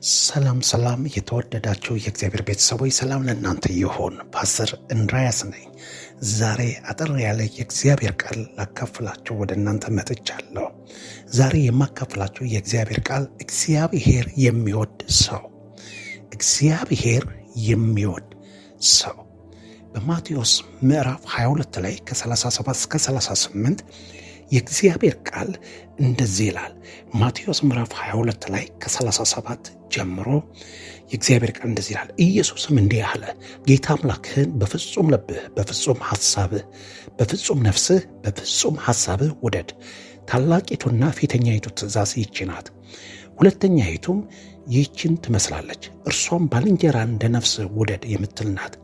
ሰላም የተወደዳችሁ የእግዚአብሔር ቤተሰቦች ሰላም ለእናንተ ይሁን። ፓስተር እንድርያስ ነኝ። ዛሬ አጠር ያለ የእግዚአብሔር ቃል ላካፍላችሁ ወደ እናንተ መጥቻለሁ። ዛሬ የማካፍላችሁ የእግዚአብሔር ቃል እግዚአብሔር የሚወድ ሰው በማቴዎስ ምዕራፍ 22 ላይ ከ37 እስከ 38 የእግዚአብሔር ቃል እንደዚህ ይላል። ማቴዎስ ምዕራፍ 22 ላይ ከ37 ጀምሮ የእግዚአብሔር ቃል እንደዚህ ይላል። ኢየሱስም እንዲህ አለ፣ ጌታ አምላክህን በፍጹም ልብህ፣ በፍጹም ሐሳብህ፣ በፍጹም ነፍስህ፣ በፍጹም ሐሳብህ ውደድ። ታላቂቱና ፊተኛይቱ ትእዛዝ ይህች ናት። ሁለተኛይቱም ይህችን ትመስላለች፣ እርሷም ባልንጀራ እንደ ነፍስህ ውደድ የምትል ናት።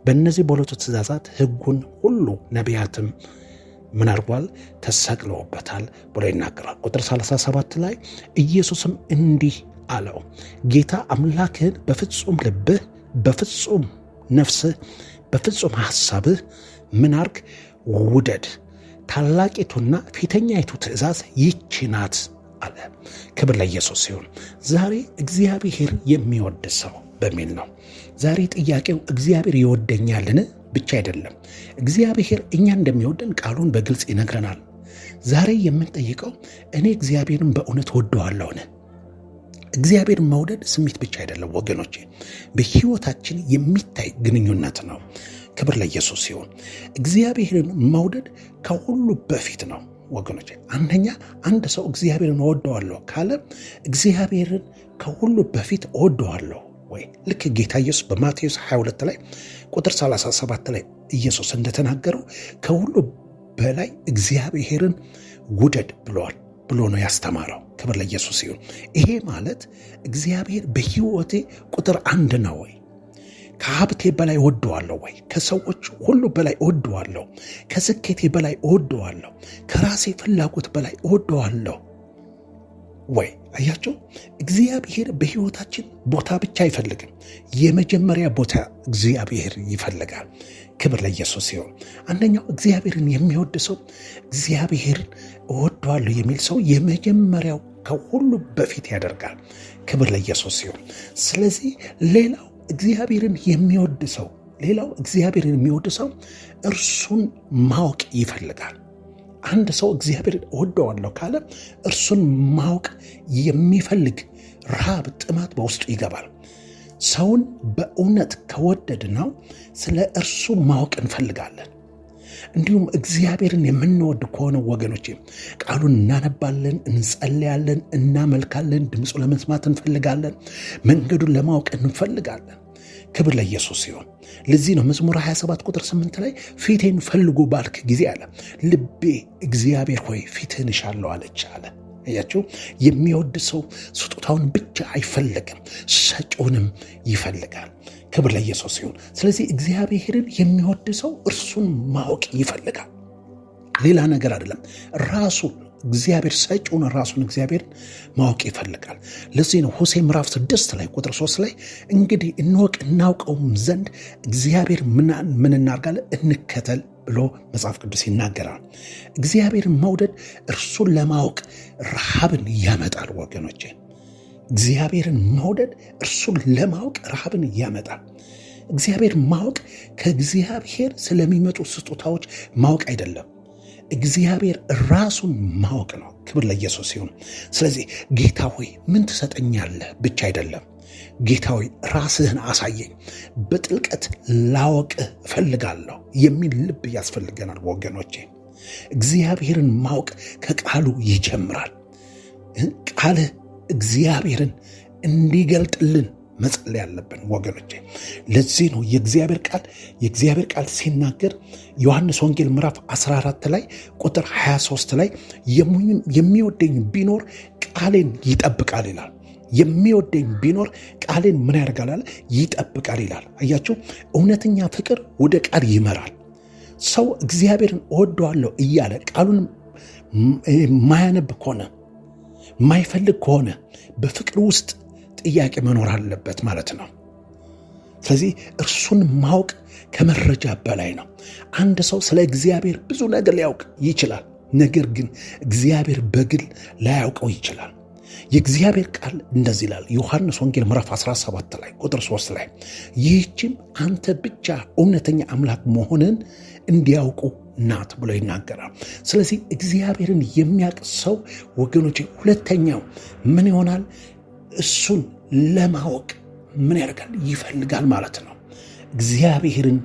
በእነዚህ በሁለቱ ትእዛዛት ሕጉን ሁሉ ነቢያትም ምን አድርጓል? ተሰቅለውበታል ብሎ ይናገራል። ቁጥር 37 ላይ ኢየሱስም እንዲህ አለው፣ ጌታ አምላክህን በፍጹም ልብህ፣ በፍጹም ነፍስህ፣ በፍጹም ሐሳብህ ምን አርግ? ውደድ። ታላቂቱና ፊተኛይቱ ትእዛዝ ይህች ናት አለ። ክብር ለኢየሱስ ሲሆን ዛሬ እግዚአብሔር የሚወድ ሰው በሚል ነው። ዛሬ ጥያቄው እግዚአብሔር ይወደኛልን ብቻ አይደለም። እግዚአብሔር እኛ እንደሚወደን ቃሉን በግልጽ ይነግረናል። ዛሬ የምንጠይቀው እኔ እግዚአብሔርን በእውነት ወደዋለሁን? እግዚአብሔርን መውደድ ስሜት ብቻ አይደለም ወገኖቼ፣ በሕይወታችን የሚታይ ግንኙነት ነው። ክብር ለኢየሱስ ሲሆን እግዚአብሔርን መውደድ ከሁሉ በፊት ነው ወገኖቼ። አንደኛ አንድ ሰው እግዚአብሔርን እወደዋለሁ ካለ እግዚአብሔርን ከሁሉ በፊት እወደዋለሁ ወይ? ልክ ጌታ ኢየሱስ በማቴዎስ 22 ላይ ቁጥር 37 ላይ ኢየሱስ እንደተናገረው ከሁሉ በላይ እግዚአብሔርን ውደድ ብሎ ነው ያስተማረው። ክብር ለኢየሱስ ይሁን። ይሄ ማለት እግዚአብሔር በሕይወቴ ቁጥር 1 ነው ወይ? ከሀብቴ በላይ እወደዋለሁ ወይ? ከሰዎች ሁሉ በላይ እወደዋለሁ? ከስኬቴ በላይ እወደዋለሁ? ከራሴ ፍላጎት በላይ እወደዋለሁ ወይ? አያቸው፣ እግዚአብሔር በሕይወታችን ቦታ ብቻ አይፈልግም። የመጀመሪያ ቦታ እግዚአብሔር ይፈልጋል። ክብር ለኢየሱስ ሲሆን አንደኛው እግዚአብሔርን የሚወድ ሰው፣ እግዚአብሔርን እወደዋለሁ የሚል ሰው የመጀመሪያው ከሁሉ በፊት ያደርጋል። ክብር ለኢየሱስ ሲሆን ስለዚህ ሌላው እግዚአብሔርን የሚወድ ሰው እርሱን ማወቅ ይፈልጋል። አንድ ሰው እግዚአብሔርን እወደዋለሁ ካለ እርሱን ማወቅ የሚፈልግ ረሃብ፣ ጥማት በውስጡ ይገባል። ሰውን በእውነት ከወደድነው ስለ እርሱ ማወቅ እንፈልጋለን። እንዲሁም እግዚአብሔርን የምንወድ ከሆነ ወገኖቼ ቃሉን እናነባለን፣ እንጸልያለን፣ እናመልካለን፣ ድምፁ ለመስማት እንፈልጋለን፣ መንገዱን ለማወቅ እንፈልጋለን። ክብር ለኢየሱስ ሲሆን ለዚህ ነው መዝሙር 27 ቁጥር 8 ላይ ፊቴን ፈልጉ ባልክ ጊዜ አለ ልቤ እግዚአብሔር ሆይ ፊትህን እሻለሁ አለች አለ። አያችሁ፣ የሚወድ ሰው ስጦታውን ብቻ አይፈልግም፣ ሰጪውንም ይፈልጋል። ክብር ለኢየሱስ ሲሆን ስለዚህ እግዚአብሔርን የሚወድ ሰው እርሱን ማወቅ ይፈልጋል። ሌላ ነገር አይደለም፣ ራሱን እግዚአብሔር ሰጪውን ራሱን እግዚአብሔርን ማወቅ ይፈልጋል። ለዚህ ነው ሆሴዕ ምዕራፍ 6 ላይ ቁጥር 3 ላይ እንግዲህ እንወቅ እናውቀውም ዘንድ እግዚአብሔር ምን እናርጋለን? እንከተል ብሎ መጽሐፍ ቅዱስ ይናገራል። እግዚአብሔርን መውደድ እርሱን ለማወቅ ረሃብን ያመጣል ወገኖቼ። እግዚአብሔርን መውደድ እርሱን ለማወቅ ረሃብን ያመጣል። እግዚአብሔር ማወቅ ከእግዚአብሔር ስለሚመጡ ስጦታዎች ማወቅ አይደለም፣ እግዚአብሔር ራሱን ማወቅ ነው። ክብር ለኢየሱስ ሲሆን ስለዚህ ጌታ ሆይ ምን ትሰጠኛለህ ብቻ አይደለም፣ ጌታ ሆይ ራስህን አሳየኝ፣ በጥልቀት ላወቅህ እፈልጋለሁ የሚል ልብ ያስፈልገናል ወገኖቼ። እግዚአብሔርን ማወቅ ከቃሉ ይጀምራል። ቃልህ እግዚአብሔርን እንዲገልጥልን መጸለይ ያለብን ወገኖቼ። ለዚህ ነው የእግዚአብሔር ቃል ሲናገር ዮሐንስ ወንጌል ምዕራፍ 14 ላይ ቁጥር 23 ላይ የሚወደኝ ቢኖር ቃሌን ይጠብቃል ይላል። የሚወደኝ ቢኖር ቃሌን ምን ያደርጋል? ይጠብቃል ይላል። አያችሁ፣ እውነተኛ ፍቅር ወደ ቃል ይመራል። ሰው እግዚአብሔርን እወደዋለሁ እያለ ቃሉን ማያነብ ከሆነ ማይፈልግ ከሆነ በፍቅር ውስጥ ጥያቄ መኖር አለበት ማለት ነው። ስለዚህ እርሱን ማወቅ ከመረጃ በላይ ነው። አንድ ሰው ስለ እግዚአብሔር ብዙ ነገር ሊያውቅ ይችላል፣ ነገር ግን እግዚአብሔር በግል ላያውቀው ይችላል። የእግዚአብሔር ቃል እንደዚህ ይላል። ዮሐንስ ወንጌል ምዕራፍ 17 ላይ ቁጥር 3 ላይ ይህችም አንተ ብቻ እውነተኛ አምላክ መሆንን እንዲያውቁ ናት ብሎ ይናገራል። ስለዚህ እግዚአብሔርን የሚያውቅ ሰው ወገኖቼ ሁለተኛው ምን ይሆናል? እሱን ለማወቅ ምን ያደርጋል? ይፈልጋል ማለት ነው። እግዚአብሔርን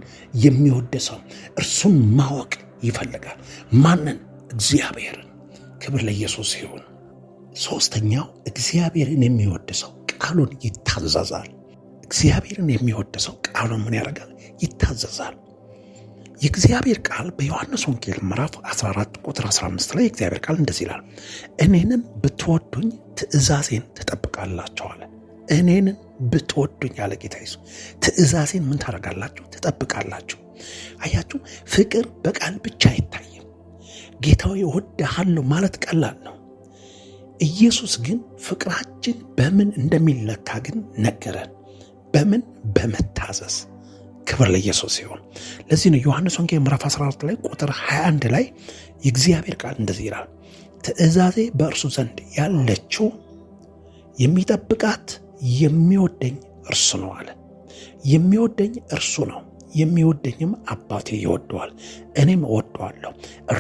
የሚወድ ሰው እርሱን ማወቅ ይፈልጋል። ማንን? እግዚአብሔርን። ክብር ለኢየሱስ ይሁን። ሶስተኛው እግዚአብሔርን የሚወድ ሰው ቃሉን ይታዘዛል። እግዚአብሔርን የሚወድ ሰው ቃሉን ምን ያደርጋል? ይታዘዛል። የእግዚአብሔር ቃል በዮሐንስ ወንጌል ምዕራፍ 14 ቁጥር 15 ላይ የእግዚአብሔር ቃል እንደዚህ ይላል፣ እኔንም ብትወዱኝ ትእዛዜን ትጠብቃላችሁ አለ። እኔንን ብትወዱኝ ያለ ጌታ ኢየሱስ ትእዛዜን ምን ታደርጋላችሁ? ትጠብቃላችሁ። አያችሁ፣ ፍቅር በቃል ብቻ አይታይም። ጌታው እወድሃለሁ ማለት ቀላል ነው። ኢየሱስ ግን ፍቅራችን በምን እንደሚለካ ግን ነገረን። በምን? በመታዘዝ። ክብር ለኢየሱስ ይሁን። ለዚህ ነው ዮሐንስ ወንጌል ምዕራፍ 14 ላይ ቁጥር 21 ላይ የእግዚአብሔር ቃል እንደዚህ ይላል፣ ትእዛዜ በእርሱ ዘንድ ያለችው የሚጠብቃት የሚወደኝ እርሱ ነው አለ። የሚወደኝ እርሱ ነው፣ የሚወደኝም አባቴ ይወደዋል፣ እኔም እወደዋለሁ፣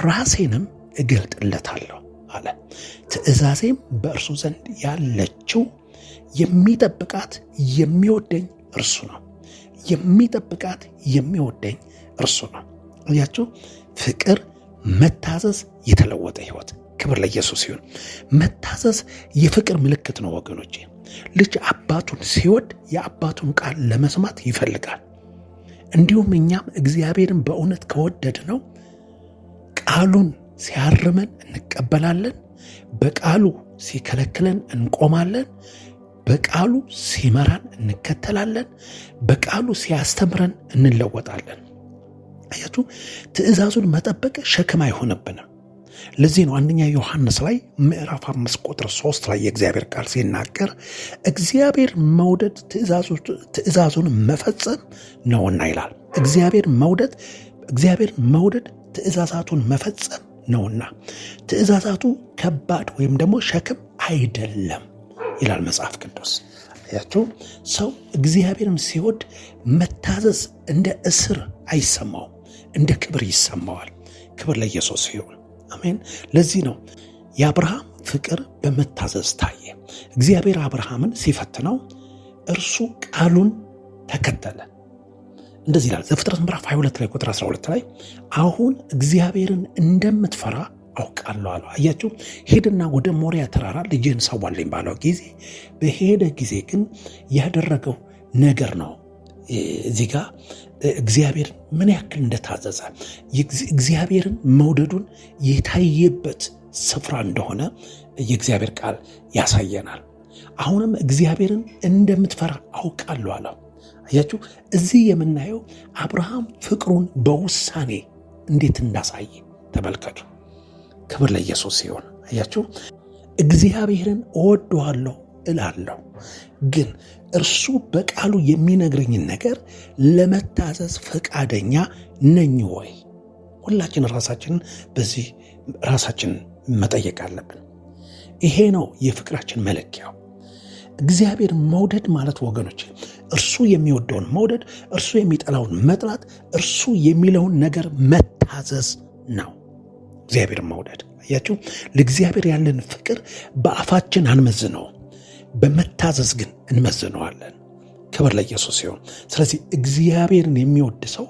ራሴንም እገልጥለታለሁ አለ። ትእዛዜም በእርሱ ዘንድ ያለችው የሚጠብቃት የሚወደኝ እርሱ ነው፣ የሚጠብቃት የሚወደኝ እርሱ ነው። እያችሁ ፍቅር፣ መታዘዝ፣ የተለወጠ ህይወት። ክብር ለኢየሱስ ይሁን። መታዘዝ የፍቅር ምልክት ነው ወገኖቼ። ልጅ አባቱን ሲወድ የአባቱን ቃል ለመስማት ይፈልጋል። እንዲሁም እኛም እግዚአብሔርን በእውነት ከወደድ ነው ቃሉን ሲያርመን እንቀበላለን፣ በቃሉ ሲከለክለን እንቆማለን፣ በቃሉ ሲመራን እንከተላለን፣ በቃሉ ሲያስተምረን እንለወጣለን። አያችሁ፣ ትእዛዙን መጠበቅ ሸክም አይሆንብንም። ለዚህ ነው አንደኛ ዮሐንስ ላይ ምዕራፍ 5 ቁጥር 3 ላይ የእግዚአብሔር ቃል ሲናገር እግዚአብሔር መውደድ ትእዛዙን መፈጸም ነውና ይላል። እግዚአብሔር መውደድ ትእዛዛቱን መፈጸም ነውና፣ ትእዛዛቱ ከባድ ወይም ደግሞ ሸክም አይደለም ይላል መጽሐፍ ቅዱስ። አያችሁ፣ ሰው እግዚአብሔርን ሲወድ መታዘዝ እንደ እስር አይሰማውም፣ እንደ ክብር ይሰማዋል። ክብር ለኢየሱስ ይሁን። አሜን። ለዚህ ነው የአብርሃም ፍቅር በመታዘዝ ታየ። እግዚአብሔር አብርሃምን ሲፈትነው እርሱ ቃሉን ተከተለ። እንደዚህ ይላል ዘፍጥረት ምዕራፍ 22 ላይ ቁጥር 12 ላይ አሁን እግዚአብሔርን እንደምትፈራ አውቃለሁ አለው። አያችሁ፣ ሄድና ወደ ሞሪያ ተራራ ልጅህን ሰዋልኝ ባለው ጊዜ በሄደ ጊዜ ግን ያደረገው ነገር ነው። እዚህ ጋር እግዚአብሔር ምን ያክል እንደታዘዘ እግዚአብሔርን መውደዱን የታየበት ስፍራ እንደሆነ የእግዚአብሔር ቃል ያሳየናል። አሁንም እግዚአብሔርን እንደምትፈራ አውቃለሁ አለው። አያችሁ፣ እዚህ የምናየው አብርሃም ፍቅሩን በውሳኔ እንዴት እንዳሳየ ተመልከቱ። ክብር ለኢየሱስ ሲሆን አያችሁ፣ እግዚአብሔርን እወደዋለሁ እላለሁ፣ ግን እርሱ በቃሉ የሚነግረኝን ነገር ለመታዘዝ ፈቃደኛ ነኝ ወይ? ሁላችን በዚህ ራሳችንን መጠየቅ አለብን። ይሄ ነው የፍቅራችን መለኪያው። እግዚአብሔር መውደድ ማለት ወገኖች እርሱ የሚወደውን መውደድ፣ እርሱ የሚጠላውን መጥላት፣ እርሱ የሚለውን ነገር መታዘዝ ነው። እግዚአብሔር መውደድ። አያችሁ፣ ለእግዚአብሔር ያለን ፍቅር በአፋችን አንመዝነው፣ በመታዘዝ ግን እንመዝነዋለን። ክብር ለኢየሱስ ይሁን። ስለዚህ እግዚአብሔርን የሚወድ ሰው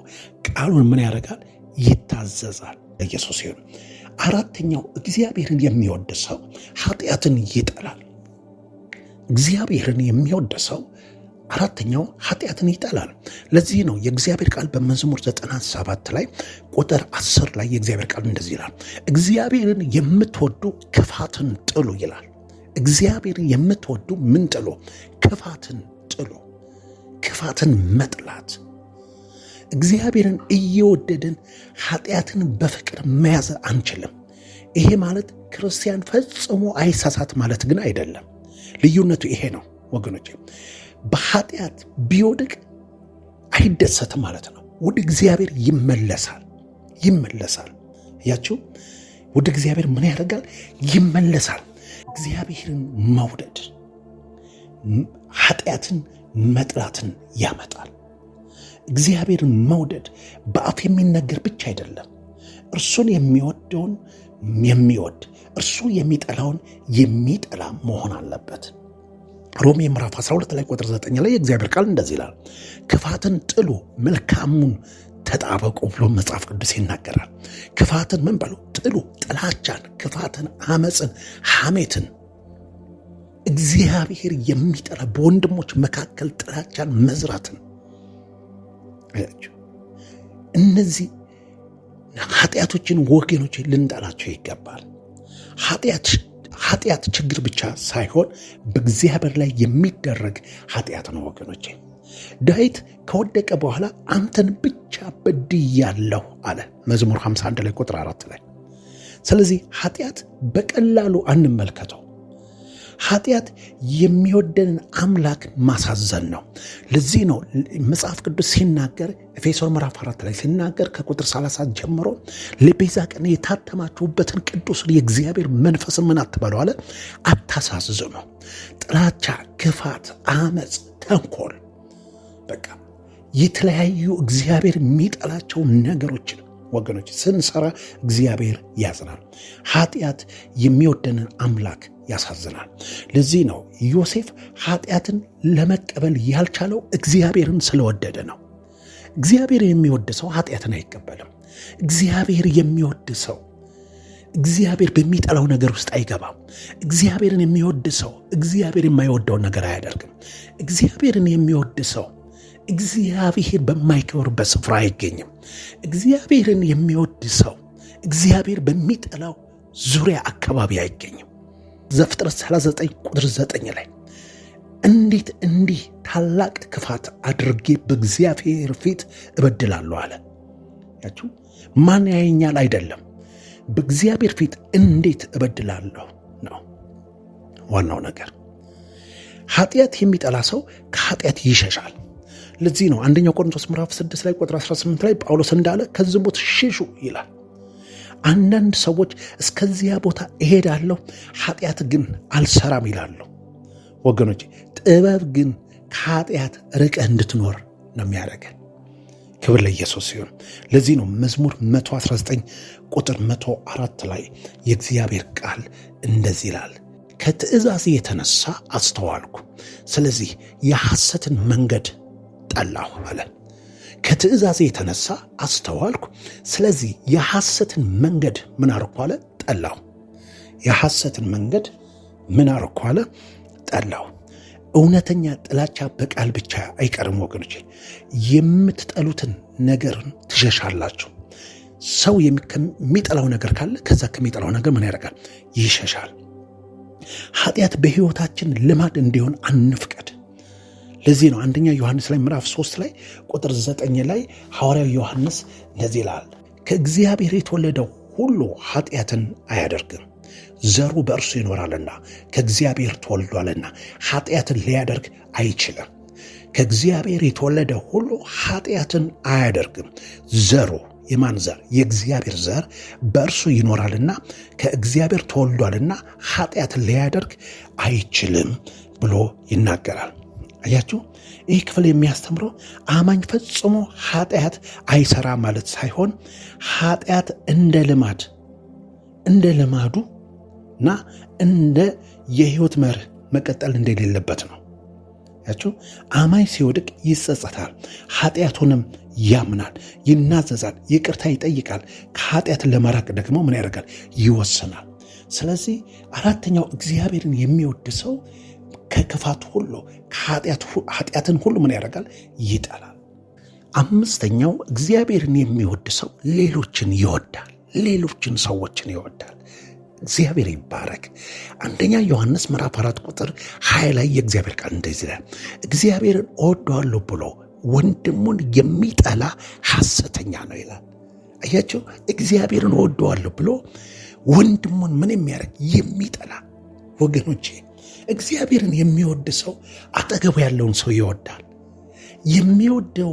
ቃሉን ምን ያደርጋል? ይታዘዛል። ለኢየሱስ ይሁን። አራተኛው እግዚአብሔርን የሚወድ ሰው ኃጢአትን ይጠላል። እግዚአብሔርን የሚወድ ሰው አራተኛው ኃጢአትን ይጠላል። ለዚህ ነው የእግዚአብሔር ቃል በመዝሙር 97 ላይ ቁጥር 10 ላይ የእግዚአብሔር ቃል እንደዚህ ይላል፣ እግዚአብሔርን የምትወዱ ክፋትን ጥሉ ይላል። እግዚአብሔርን የምትወዱ ምን ጥሉ? ክፋትን ጥሉ። ክፋትን መጥላት። እግዚአብሔርን እየወደድን ኃጢአትን በፍቅር መያዝ አንችልም። ይሄ ማለት ክርስቲያን ፈጽሞ አይሳሳት ማለት ግን አይደለም። ልዩነቱ ይሄ ነው ወገኖች። በኃጢአት ቢወድቅ አይደሰትም ማለት ነው። ወደ እግዚአብሔር ይመለሳል። ያችሁ ወደ እግዚአብሔር ምን ያደርጋል? ይመለሳል። እግዚአብሔርን መውደድ ኃጢአትን መጥላትን ያመጣል። እግዚአብሔርን መውደድ በአፍ የሚነገር ብቻ አይደለም። እርሱን የሚወደውን የሚወድ እርሱ የሚጠላውን የሚጠላ መሆን አለበት። ሮሜ ምዕራፍ 12 ላይ ቁጥር 9 ላይ የእግዚአብሔር ቃል እንደዚህ ይላል፣ ክፋትን ጥሉ መልካሙን ተጣበቁ ብሎ መጽሐፍ ቅዱስ ይናገራል። ክፋትን ምን በሉ? ጥሉ። ጥላቻን፣ ክፋትን፣ አመፅን፣ ሐሜትን እግዚአብሔር የሚጠላ በወንድሞች መካከል ጥላቻን መዝራትን እነዚህ ኃጢአቶችን ወገኖች ልንጠላቸው ይገባል። ኃጢአት ችግር ብቻ ሳይሆን በእግዚአብሔር ላይ የሚደረግ ኃጢአት ነው ወገኖቼ። ዳዊት ከወደቀ በኋላ አንተን ብቻ በድያለሁ አለ መዝሙር 51 ላይ ቁጥር 4 ላይ። ስለዚህ ኃጢአት በቀላሉ አንመልከተው። ኃጢአት የሚወደንን አምላክ ማሳዘን ነው። ለዚህ ነው መጽሐፍ ቅዱስ ሲናገር ኤፌሶን ምዕራፍ 4 ላይ ሲናገር ከቁጥር 30 ጀምሮ ለቤዛ ቀን የታተማችሁበትን ቅዱስን የእግዚአብሔር መንፈስን ምን አትበሉ አለ? አታሳዝኑ። ጥላቻ፣ ክፋት፣ አመፅ፣ ተንኮል በቃ የተለያዩ እግዚአብሔር የሚጠላቸው ነገሮችን ወገኖች ስንሰራ እግዚአብሔር ያዝናል። ኃጢአት የሚወደንን አምላክ ያሳዝናል። ለዚህ ነው ዮሴፍ ኃጢአትን ለመቀበል ያልቻለው እግዚአብሔርን ስለወደደ ነው። እግዚአብሔር የሚወድ ሰው ኃጢአትን አይቀበልም። እግዚአብሔር የሚወድ ሰው እግዚአብሔር በሚጠላው ነገር ውስጥ አይገባም። እግዚአብሔርን የሚወድ ሰው እግዚአብሔር የማይወደውን ነገር አያደርግም። እግዚአብሔርን የሚወድ ሰው እግዚአብሔር በማይከብርበት ስፍራ አይገኝም። እግዚአብሔርን የሚወድ ሰው እግዚአብሔር በሚጠላው ዙሪያ አካባቢ አይገኝም። ዘፍጥረት 39 ቁጥር 9 ላይ እንዴት እንዲህ ታላቅ ክፋት አድርጌ በእግዚአብሔር ፊት እበድላለሁ አለ። ያችሁ ማን ያየኛል አይደለም፣ በእግዚአብሔር ፊት እንዴት እበድላለሁ ነው ዋናው ነገር። ኃጢአት የሚጠላ ሰው ከኃጢአት ይሸሻል። ለዚህ ነው አንደኛው ቆሮንቶስ ምዕራፍ 6 ላይ ቁጥር 18 ላይ ጳውሎስ እንዳለ ከዝሙት ሽሹ ይላል። አንዳንድ ሰዎች እስከዚያ ቦታ እሄዳለሁ ኃጢአት ግን አልሰራም ይላሉ። ወገኖች ጥበብ ግን ከኃጢአት ርቀህ እንድትኖር ነው የሚያደርገን። ክብር ለኢየሱስ ሲሆን ለዚህ ነው መዝሙር 119 ቁጥር 104 ላይ የእግዚአብሔር ቃል እንደዚህ ይላል፣ ከትእዛዝ የተነሳ አስተዋልኩ፣ ስለዚህ የሐሰትን መንገድ ጠላሁ አለ። ከትእዛዝ የተነሳ አስተዋልኩ፣ ስለዚህ የሐሰትን መንገድ ምን አረኩ አለ? ጠላሁ። የሐሰትን መንገድ ምን አረኩ አለ? ጠላሁ። እውነተኛ ጥላቻ በቃል ብቻ አይቀርም ወገኖቼ። የምትጠሉትን ነገርን ትሸሻላችሁ። ሰው የሚጠላው ነገር ካለ ከዛ ከሚጠላው ነገር ምን ያደርጋል? ይሸሻል። ኃጢአት በሕይወታችን ልማድ እንዲሆን አንፍቀድ። ለዚህ ነው አንደኛ ዮሐንስ ላይ ምዕራፍ 3 ላይ ቁጥር 9 ላይ ሐዋርያው ዮሐንስ እንደዚህ ይላል፣ ከእግዚአብሔር የተወለደው ሁሉ ኃጢአትን አያደርግም፣ ዘሩ በእርሱ ይኖራልና ከእግዚአብሔር ተወልዷልና ኃጢአትን ሊያደርግ አይችልም። ከእግዚአብሔር የተወለደ ሁሉ ኃጢአትን አያደርግም፣ ዘሩ የማን ዘር? የእግዚአብሔር ዘር በእርሱ ይኖራልና ከእግዚአብሔር ተወልዷልና ኃጢአትን ሊያደርግ አይችልም ብሎ ይናገራል። አያችሁ፣ ይህ ክፍል የሚያስተምረው አማኝ ፈጽሞ ኃጢአት አይሰራ ማለት ሳይሆን ኃጢአት እንደ ልማዱና እንደ የህይወት መርህ መቀጠል እንደሌለበት ነው። ያችሁ አማኝ ሲወድቅ ይጸጸታል፣ ኃጢአቱንም ያምናል፣ ይናዘዛል፣ ይቅርታ ይጠይቃል። ከኃጢአት ለመራቅ ደግሞ ምን ያደርጋል? ይወስናል። ስለዚህ አራተኛው እግዚአብሔርን የሚወድ ሰው ከክፋት ሁሉ ኃጢአትን ሁሉ ምን ያደርጋል? ይጠላል። አምስተኛው እግዚአብሔርን የሚወድ ሰው ሌሎችን ይወዳል፣ ሌሎችን ሰዎችን ይወዳል። እግዚአብሔር ይባረክ። አንደኛ ዮሐንስ ምዕራፍ 4 ቁጥር 20 ላይ የእግዚአብሔር ቃል እንደዚህ ይላል፣ እግዚአብሔርን እወደዋለሁ ብሎ ወንድሙን የሚጠላ ሐሰተኛ ነው ይላል። አያችሁ፣ እግዚአብሔርን እወደዋለሁ ብሎ ወንድሙን ምን የሚያደርግ? የሚጠላ። ወገኖቼ እግዚአብሔርን የሚወድ ሰው አጠገቡ ያለውን ሰው ይወዳል። የሚወደው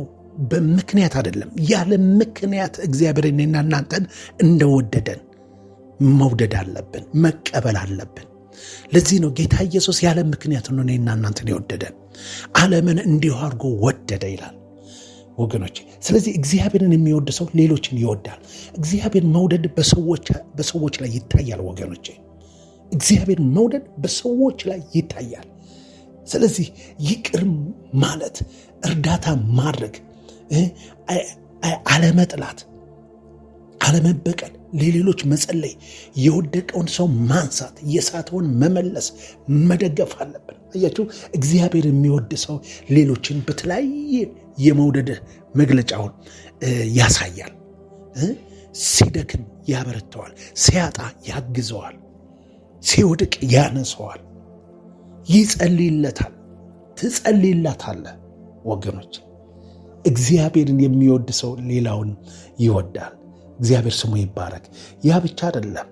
በምክንያት አይደለም፣ ያለ ምክንያት እግዚአብሔር እኔና እናንተን እንደወደደን መውደድ አለብን፣ መቀበል አለብን። ለዚህ ነው ጌታ ኢየሱስ ያለ ምክንያት ነው እኔና እናንተን የወደደ። ዓለምን እንዲሁ አድርጎ ወደደ ይላል ወገኖች። ስለዚህ እግዚአብሔርን የሚወድ ሰው ሌሎችን ይወዳል። እግዚአብሔር መውደድ በሰዎች ላይ ይታያል ወገኖች። እግዚአብሔር መውደድ በሰዎች ላይ ይታያል። ስለዚህ ይቅር ማለት፣ እርዳታ ማድረግ፣ አለመጥላት፣ አለመበቀል፣ ለሌሎች መጸለይ፣ የወደቀውን ሰው ማንሳት፣ የሳተውን መመለስ፣ መደገፍ አለብን። አያችሁ፣ እግዚአብሔር የሚወድ ሰው ሌሎችን በተለያየ የመውደድ መግለጫውን ያሳያል። ሲደክም ያበረተዋል፣ ሲያጣ ያግዘዋል፣ ሲወድቅ ያነሰዋል፣ ይጸልይለታል፣ ትጸልይላታለህ ወገኖች። እግዚአብሔርን የሚወድ ሰው ሌላውን ይወዳል። እግዚአብሔር ስሙ ይባረክ። ያ ብቻ አይደለም።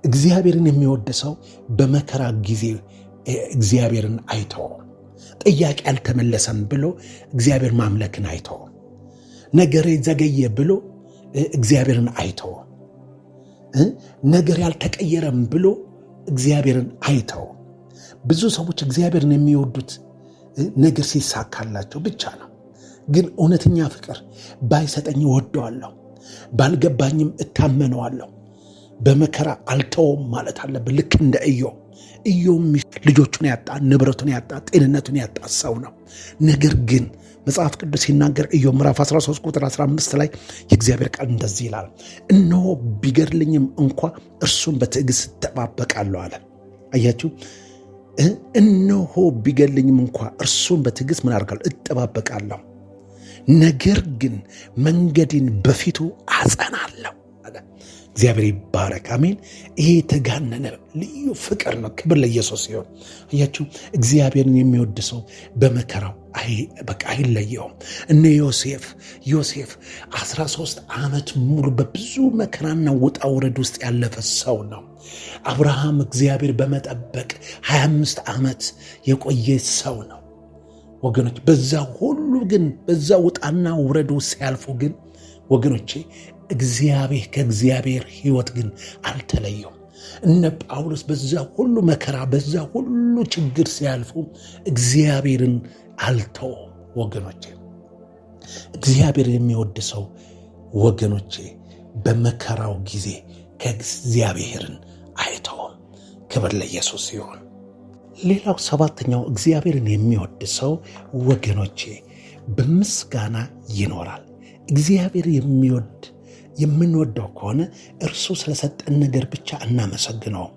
እግዚአብሔርን የሚወድ ሰው በመከራ ጊዜ እግዚአብሔርን አይተውም። ጥያቄ አልተመለሰም ብሎ እግዚአብሔር ማምለክን አይተውም። ነገር ዘገየ ብሎ እግዚአብሔርን አይተውም። ነገር ያልተቀየረም ብሎ እግዚአብሔርን አይተውም። ብዙ ሰዎች እግዚአብሔርን የሚወዱት ነገር ሲሳካላቸው ብቻ ነው። ግን እውነተኛ ፍቅር ባይሰጠኝ እወደዋለሁ፣ ባልገባኝም እታመነዋለሁ፣ በመከራ አልተውም ማለት አለብን። ልክ እንደ ኢዮብ ልጆቹን ያጣ፣ ንብረቱን ያጣ፣ ጤንነቱን ያጣ ሰው ነው። ነገር ግን መጽሐፍ ቅዱስ ሲናገር ኢዮብ ምዕራፍ 13 ቁጥር 15 ላይ የእግዚአብሔር ቃል እንደዚህ ይላል፣ እነሆ ቢገድልኝም እንኳ እርሱን በትዕግስት እጠባበቃለሁ አለ። አያችሁ፣ እነሆ ቢገድልኝም እንኳ እርሱን በትዕግስት ምን አድርጋለሁ? እጠባበቃለሁ። ነገር ግን መንገዴን በፊቱ አጸናለሁ አለ። እግዚአብሔር ይባረክ። አሜን። ይሄ የተጋነነ ልዩ ፍቅር ነው። ክብር ለኢየሱስ ሲሆን አያችሁ፣ እግዚአብሔርን የሚወድ ሰው በመከራው በቃ አይለየውም። እነ ዮሴፍ 13 ዓመት ሙሉ በብዙ መከራና ውጣ ውረድ ውስጥ ያለፈ ሰው ነው። አብርሃም እግዚአብሔር በመጠበቅ 25 ዓመት የቆየ ሰው ነው ወገኖች። በዛ ሁሉ ግን በዛ ውጣና ውረድ ውስጥ ሲያልፉ ግን ወገኖቼ ከእግዚአብሔር ሕይወት ግን አልተለየውም። እነ ጳውሎስ በዛ ሁሉ መከራ በዛ ሁሉ ችግር ሲያልፉ እግዚአብሔርን አልተውም ወገኖቼ። እግዚአብሔር የሚወድ ሰው ወገኖቼ በመከራው ጊዜ ከእግዚአብሔርን አይተውም። ክብር ለኢየሱስ ሲሆን ሌላው ሰባተኛው እግዚአብሔርን የሚወድ ሰው ወገኖቼ በምስጋና ይኖራል። እግዚአብሔር የምንወደው ከሆነ እርሱ ስለሰጠን ነገር ብቻ አናመሰግነውም።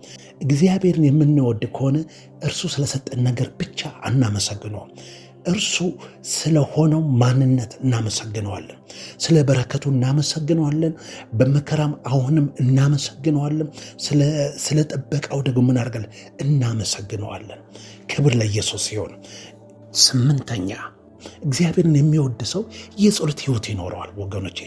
እግዚአብሔርን የምንወድ ከሆነ እርሱ ስለሰጠን ነገር ብቻ አናመሰግነውም። እርሱ ስለሆነው ማንነት እናመሰግነዋለን። ስለ በረከቱ እናመሰግነዋለን። በመከራም አሁንም እናመሰግነዋለን። ስለ ጠበቃው ደግሞ ምን አድርጋለን? እናመሰግነዋለን። ክብር ለኢየሱስ ሲሆን፣ ስምንተኛ እግዚአብሔርን የሚወድ ሰው የጸሎት ሕይወት ይኖረዋል ወገኖቼ።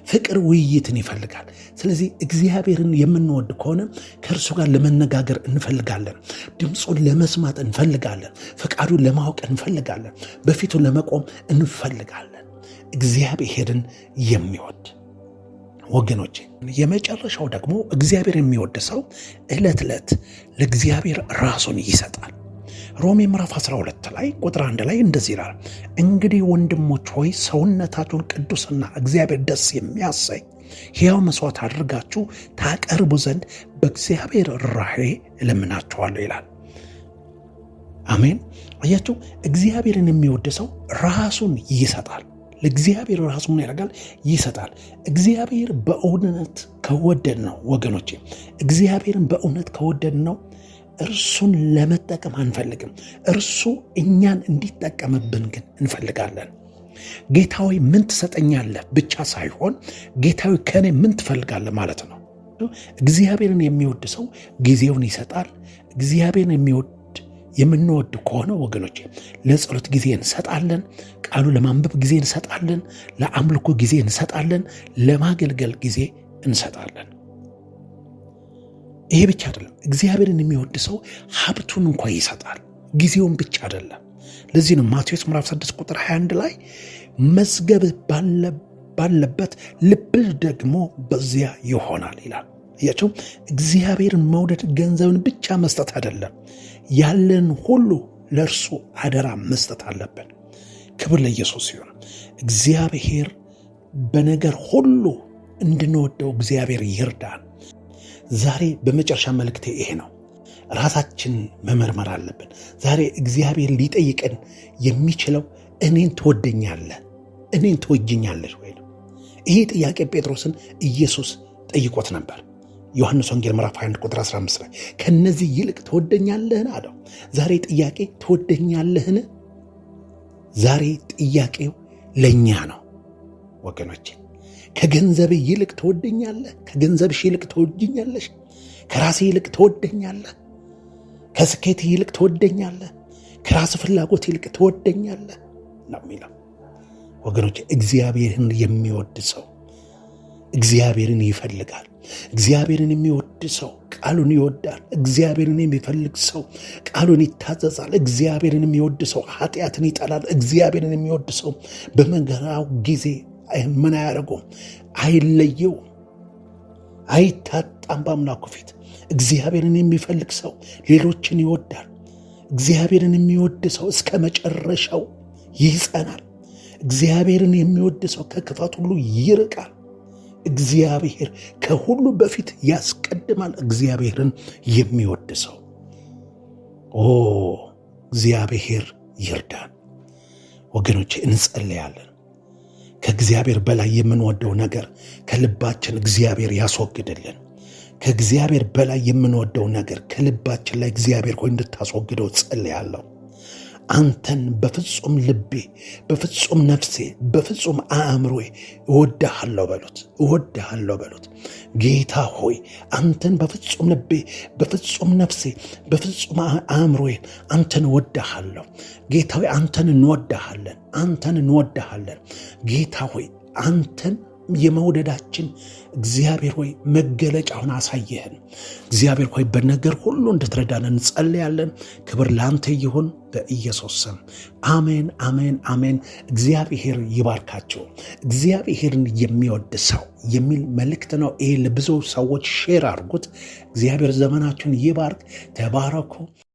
ፍቅር ውይይትን ይፈልጋል። ስለዚህ እግዚአብሔርን የምንወድ ከሆነ ከእርሱ ጋር ለመነጋገር እንፈልጋለን። ድምፁን ለመስማት እንፈልጋለን። ፈቃዱን ለማወቅ እንፈልጋለን። በፊቱ ለመቆም እንፈልጋለን። እግዚአብሔርን የሚወድ ወገኖቼ። የመጨረሻው ደግሞ እግዚአብሔር የሚወድ ሰው ዕለት ዕለት ለእግዚአብሔር ራሱን ይሰጣል። ሮሜ ምዕራፍ 12 ላይ ቁጥር 1 ላይ እንደዚህ ይላል፣ እንግዲህ ወንድሞች ሆይ ሰውነታችሁን ቅዱስና እግዚአብሔር ደስ የሚያሰኝ ሕያው መስዋዕት አድርጋችሁ ታቀርቡ ዘንድ በእግዚአብሔር ርኅራኄ እለምናችኋለሁ ይላል። አሜን። አያችሁ፣ እግዚአብሔርን የሚወድ ሰው ራሱን ይሰጣል። ለእግዚአብሔር ራሱን ምን ያደርጋል? ይሰጣል። እግዚአብሔር በእውነት ከወደድ ነው ወገኖቼ፣ እግዚአብሔርን በእውነት ከወደድ ነው እርሱን ለመጠቀም አንፈልግም። እርሱ እኛን እንዲጠቀምብን ግን እንፈልጋለን። ጌታዊ ምን ትሰጠኛለህ ብቻ ሳይሆን ጌታዊ ከኔ ምን ትፈልጋለህ ማለት ነው። እግዚአብሔርን የሚወድ ሰው ጊዜውን ይሰጣል። እግዚአብሔርን የምንወድ ከሆነ ወገኖች ለጸሎት ጊዜ እንሰጣለን። ቃሉ ለማንበብ ጊዜ እንሰጣለን። ለአምልኮ ጊዜ እንሰጣለን። ለማገልገል ጊዜ እንሰጣለን። ይሄ ብቻ አይደለም። እግዚአብሔርን የሚወድ ሰው ሀብቱን እንኳ ይሰጣል፣ ጊዜውን ብቻ አይደለም። ለዚህ ነው ማቴዎስ ምዕራፍ 6 ቁጥር 21 ላይ መዝገብህ ባለበት ልብህ ደግሞ በዚያ ይሆናል ይላል። እያቸው እግዚአብሔርን መውደድ ገንዘብን ብቻ መስጠት አይደለም፣ ያለን ሁሉ ለእርሱ አደራ መስጠት አለብን። ክብር ለኢየሱስ ይሁን። እግዚአብሔር በነገር ሁሉ እንድንወደው እግዚአብሔር ይርዳን። ዛሬ በመጨረሻ መልእክቴ ይሄ ነው። ራሳችን መመርመር አለብን። ዛሬ እግዚአብሔር ሊጠይቀን የሚችለው እኔን ትወደኛለህ፣ እኔን ትወጅኛለሽ ወይ ነው። ይሄ ጥያቄ ጴጥሮስን ኢየሱስ ጠይቆት ነበር። ዮሐንስ ወንጌል ምዕራፍ 21 ቁጥር 15 ላይ ከነዚህ ይልቅ ትወደኛለህን አለው። ዛሬ ጥያቄ ትወደኛለህን? ዛሬ ጥያቄው ለእኛ ነው ወገኖቼ። ከገንዘብ ይልቅ ትወደኛለህ? ከገንዘብሽ ይልቅ ትወጅኛለሽ? ከራሴ ይልቅ ትወደኛለህ? ከስኬት ይልቅ ትወደኛለህ? ከራስ ፍላጎት ይልቅ ትወደኛለህ ነው የሚለው ወገኖቼ። እግዚአብሔርን የሚወድ ሰው እግዚአብሔርን ይፈልጋል። እግዚአብሔርን የሚወድ ሰው ቃሉን ይወዳል። እግዚአብሔርን የሚፈልግ ሰው ቃሉን ይታዘዛል። እግዚአብሔርን የሚወድ ሰው ኃጢአትን ይጠላል። እግዚአብሔርን የሚወድ ሰው በመከራው ጊዜ ምን አያደርገውም? አይለየው፣ አይታጣም በአምላኩ ፊት። እግዚአብሔርን የሚፈልግ ሰው ሌሎችን ይወዳል። እግዚአብሔርን የሚወድ ሰው እስከ መጨረሻው ይጸናል። እግዚአብሔርን የሚወድ ሰው ከክፋት ሁሉ ይርቃል። እግዚአብሔር ከሁሉ በፊት ያስቀድማል። እግዚአብሔርን የሚወድ ሰው እግዚአብሔር ይርዳን ወገኖቼ። እንጸልያለን። ከእግዚአብሔር በላይ የምንወደው ነገር ከልባችን እግዚአብሔር ያስወግድልን። ከእግዚአብሔር በላይ የምንወደው ነገር ከልባችን ላይ እግዚአብሔር ሆይ እንድታስወግደው ጸልያለሁ። አንተን በፍጹም ልቤ፣ በፍጹም ነፍሴ፣ በፍጹም አእምሮዬ እወድሃለሁ በሉት። እወድሃለሁ በሉት። ጌታ ሆይ አንተን በፍጹም ልቤ፣ በፍጹም ነፍሴ፣ በፍጹም አእምሮዬ አንተን እወድሃለሁ። ጌታ ሆይ አንተን እንወድሃለን፣ አንተን እንወድሃለን። ጌታ ሆይ አንተን የመውደዳችን እግዚአብሔር ሆይ መገለጫውን አሳየህን። እግዚአብሔር ሆይ በነገር ሁሉ እንድትረዳን እንጸልያለን። ክብር ለአንተ ይሁን በኢየሱስ ስም አሜን፣ አሜን፣ አሜን። እግዚአብሔር ይባርካቸው። እግዚአብሔርን የሚወድ ሰው የሚል መልእክት ነው። ይህ ለብዙ ሰዎች ሼር አድርጉት። እግዚአብሔር ዘመናችሁን ይባርክ። ተባረኩ።